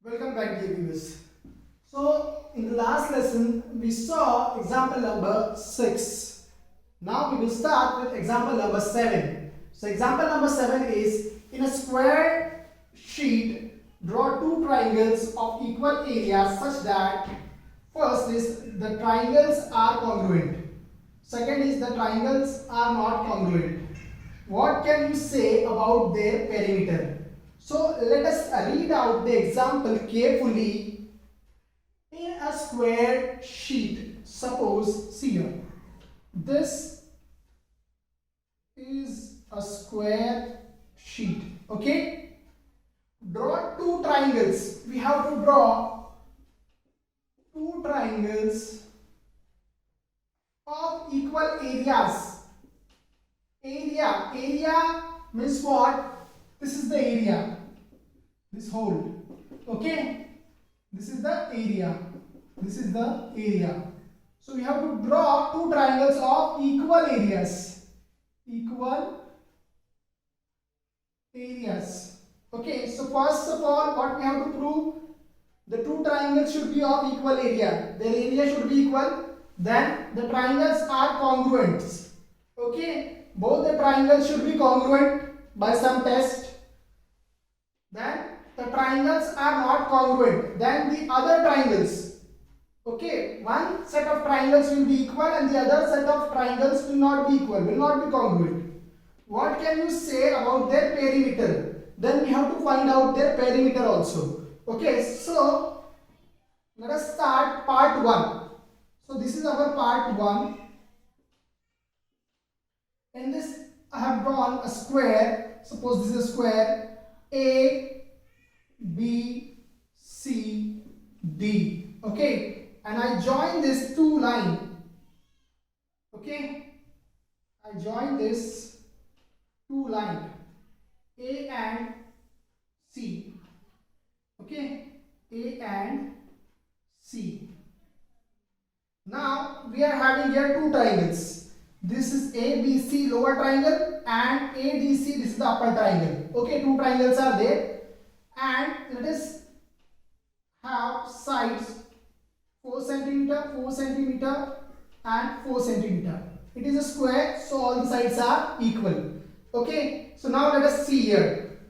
Welcome back, dear viewers. So, in the last lesson, we saw example number 6. Now we will start with example number 7. So, example number 7 is in a square sheet, draw two triangles of equal area such that first is the triangles are congruent. Second is the triangles are not congruent. What can you say about their perimeter? So let us read out the example carefully. In a square sheet, suppose, see here, this is a square sheet, okay? Draw two triangles. We have to draw two triangles of equal areas. Area means what? This is the area, this whole, okay? This is the area, this is the area. So we have to draw two triangles of equal areas, okay? So first of all, what we have to prove? The two triangles should be of equal area, their area should be equal, then the triangles are congruent, okay? Both the triangles should be congruent by some test. Then the triangles are not congruent, then the other triangles, okay, one set of triangles will be equal and the other set of triangles will not be equal, will not be congruent. What can you say about their perimeter? Then we have to find out their perimeter also. Okay, so let us start part 1. So this is our part 1. In this I have drawn a square. Suppose this is a square. A, B, C, D, okay, and I join this two line, okay, I join this two line, A and C, okay, A and C. Now we are having here two triangles. This is ABC lower triangle and ADC, this is the upper triangle. Okay, two triangles are there and let us have sides 4 centimeter, 4 centimeter and 4 centimeter. It is a square, so all the sides are equal. Okay, so now let us see here.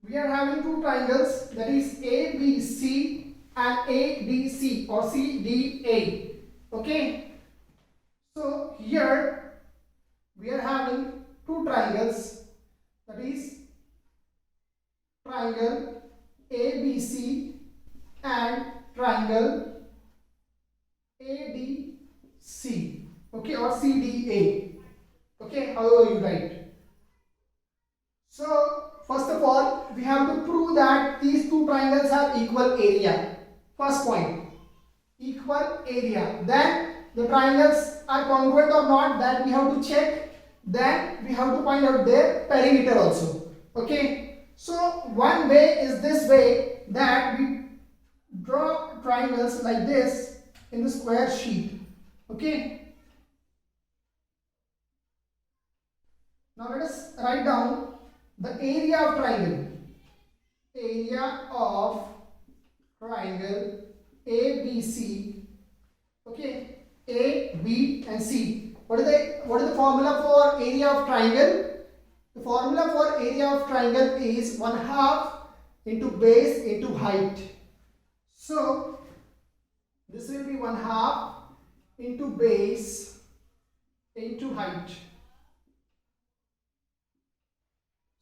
We are having two triangles, that is ABC and ADC or CDA. Okay. So here we are having two triangles, that is triangle ABC and triangle ADC, okay, or CDA, okay, however you write. So first of all, we have to prove that these two triangles have equal area. First point, equal area. Then the triangles are congruent or not, that we have to check. Then we have to find out their perimeter also. Okay, so one way is this way, that we draw triangles like this in the square sheet. Okay, now let us write down the area of triangle. Area of triangle ABC, okay, A, B and C. What is the formula for area of triangle? The formula for area of triangle is 1/2 into base into height. So this will be 1/2 into base into height.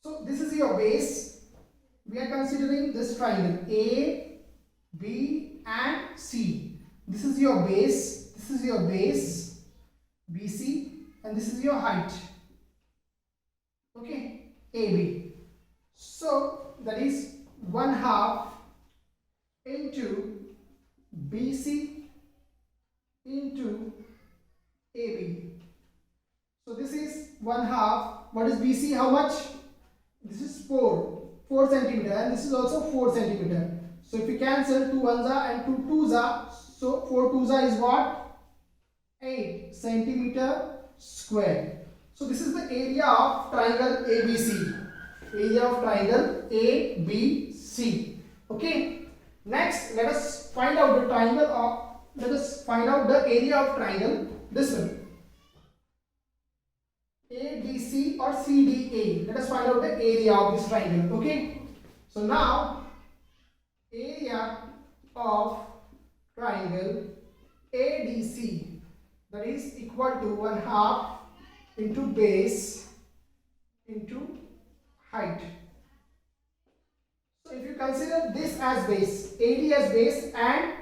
So this is your base. We are considering this triangle A, B and C. This is your base. This is your base, BC, and this is your height, okay, AB. So that is 1/2 into BC into AB. So this is 1/2. What is BC? How much? This is 4 centimeter, and this is also 4 centimeter. So if we cancel 2 ones are and 2 twos are, so 4 twos are is what? 8 centimeter square. So this is the area of triangle ABC. Area of triangle ABC. Okay. Next, let us find out the triangle of. Let us find out the area of triangle. This one. ADC or CDA. Let us find out the area of this triangle. Okay. So now, area of triangle ADC, that is equal to 1/2 into base into height. So if you consider this as base, AD as base and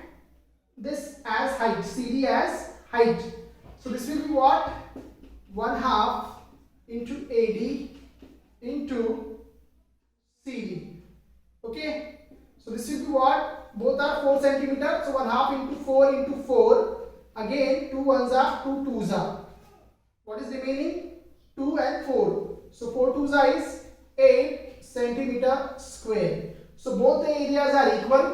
this as height, CD as height. So this will be what? 1/2 into AD into CD. Okay. So this will be what? Both are 4 centimeter. So 1/2 into 4 into 4. Again 2 ones are 2 twos are. What is remaining? 2 and 4. So 4 twos are is 8 centimeter square. So both the areas are equal.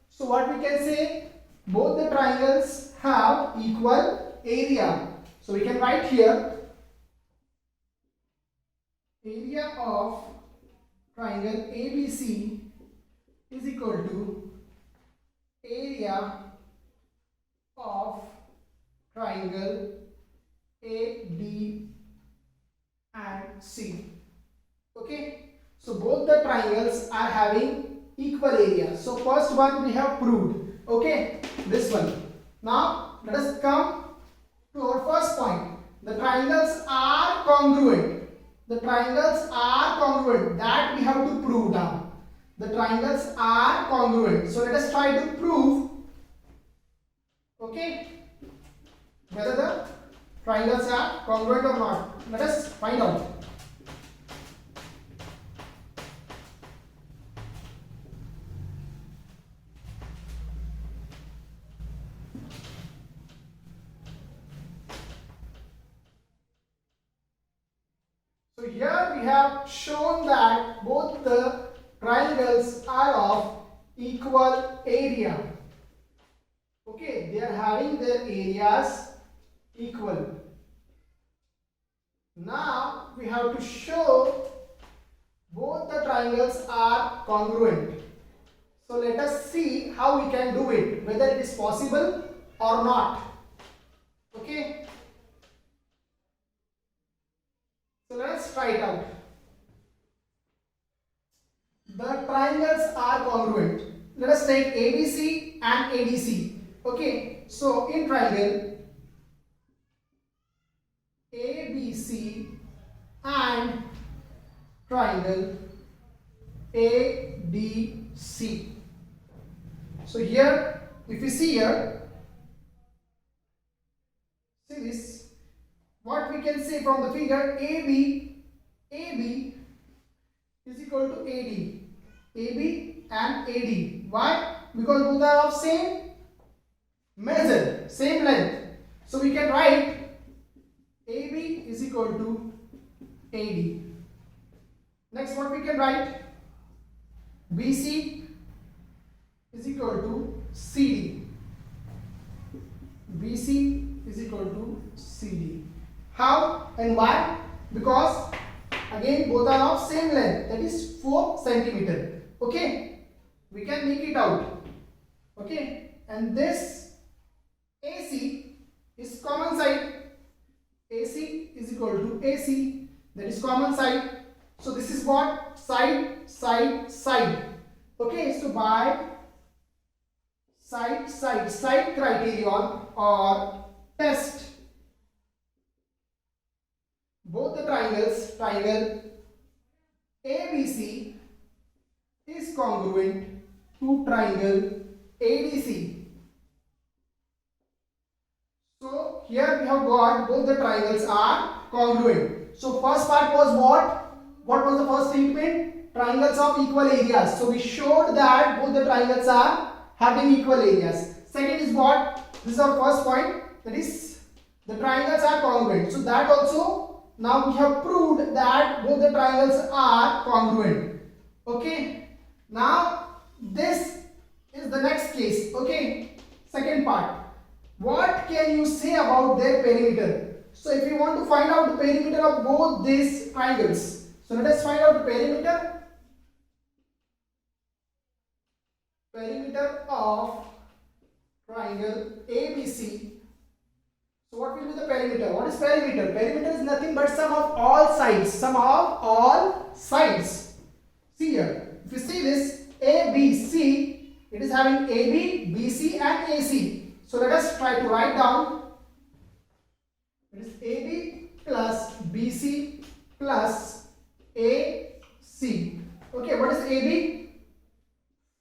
So what we can say? Both the triangles have equal area. So we can write here area of triangle ABC is equal to area of triangle AD and C. Okay, so both the triangles are having equal area. So first one we have proved. Okay, this one. Now let us come to our first point. The triangles are congruent. The triangles are congruent. That we have to prove now. The triangles are congruent. So let us try to prove. Okay, whether the triangles are congruent or not. Let us find out. So here we have shown that both the triangles are of equal area. Okay, they are having their areas equal. Now we have to show both the triangles are congruent. So let us see how we can do it, whether it is possible or not. Okay. So let us try it out. The triangles are congruent. Let us take ABC and ADC. Okay, so in triangle ABC and triangle ADC. So here, if you see here, see this, what we can say from the figure, AB is equal to AD. AB and AD. Why? Because both are of same measure, same length. So we can write AB is equal to AD. Next, what we can write? BC is equal to CD. BC is equal to CD. How and why? Because again both are of same length, that is 4 centimeter. Okay, we can make it out. Okay, and this AC is common side. AC is equal to AC, that is common side. So this is what? Side, side, side. Okay, so by side criterion or test, both the triangles, triangle ABC is congruent to triangle ADC. So here we have got both the triangles are congruent. So first part was what? What was the first statement? Triangles of equal areas. So we showed that both the triangles are having equal areas. Second is what? This is our first point. That is the triangles are congruent. So that also now we have proved that both the triangles are congruent. Okay. Now this is the next case. Okay. Second part. What can you say about their perimeter? So if you want to find out the perimeter of both these triangles, so let us find out the perimeter. perimeter of triangle ABC. So what will be the perimeter? What is perimeter? Perimeter is nothing but sum of all sides. Sum of all sides. See here. If you see this ABC, it is having AB, BC and AC. So let us try to write down. It is AB plus BC plus AC. Okay, what is AB?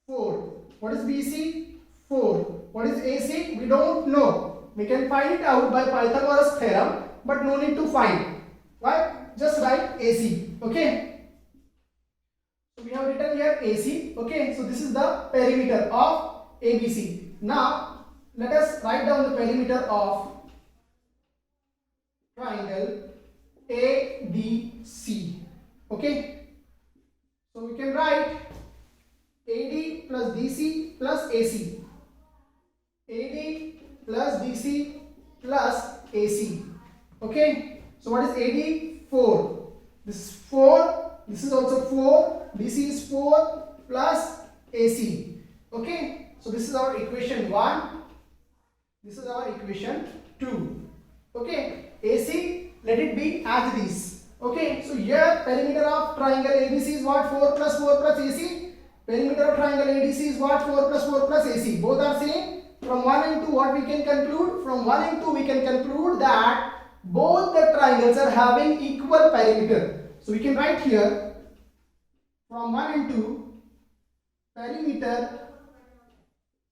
4. What is BC? 4. What is AC? We don't know. We can find it out by Pythagoras theorem, but no need to find. Why? Just write AC. Okay. So we have written here AC. Okay. So this is the perimeter of ABC. Now let us write down the perimeter of triangle ABC. Okay. So we can write AD plus DC plus AC. AD plus DC plus AC. Okay. So what is AD? 4. This is 4. This is also 4. DC is 4 plus AC. Okay. So this is our equation 1. This is our equation 2. Okay. AC, let it be as it is. Okay. So here perimeter of triangle ABC is what? 4 plus 4 plus AC. Perimeter of triangle ADC is what? 4 plus 4 plus AC. Both are same. From 1 and 2, what we can conclude? From 1 and 2, we can conclude that both the triangles are having equal perimeter. So we can write here from 1 and 2, perimeter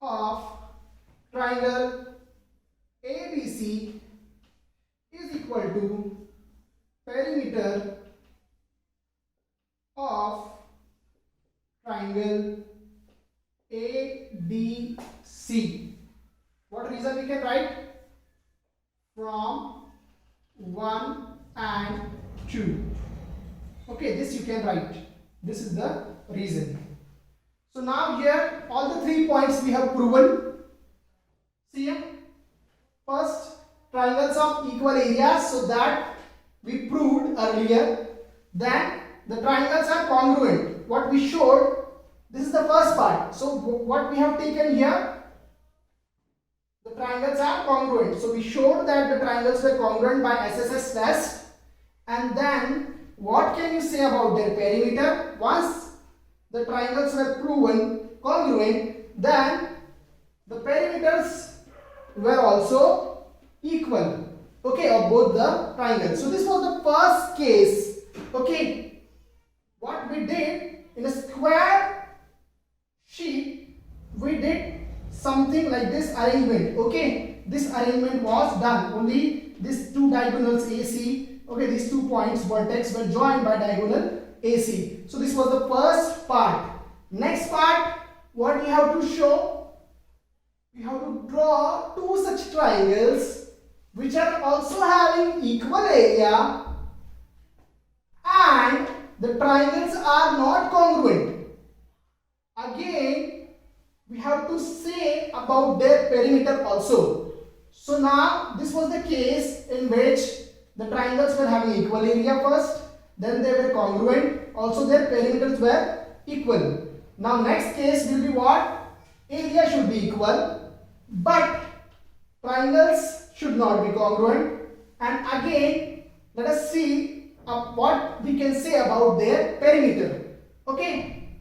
of triangle ABC is equal to perimeter of triangle ABC. What reason we can write? From 1 and 2. Okay, this you can write. This is the reason. So now here all the 3 points we have proven. See here. First, triangles of equal areas, so that we proved earlier. Then the triangles are congruent. What we showed, this is the first part. So what we have taken here, the triangles are congruent. So we showed that the triangles were congruent by SSS test. And then what can you say about their perimeter? Once the triangles were proven congruent, then the perimeters were also equal, okay, of both the triangles. So this was the first case. Okay, what we did in a square sheet, we did something like this arrangement. Okay, this arrangement was done. Only these two diagonals AC, okay, these 2 points vertex were joined by diagonal AC. So this was the first part. Next part, what we have to show, we have to draw 2 such triangles which are also having equal area and the triangles are not congruent. Again, we have to say about their perimeter also. So now this was the case in which the triangles were having equal area first, then they were congruent, also their perimeters were equal. Now next case will be what? Area should be equal, but triangles should not be congruent. And again, let us see what we can say about their perimeter. Okay,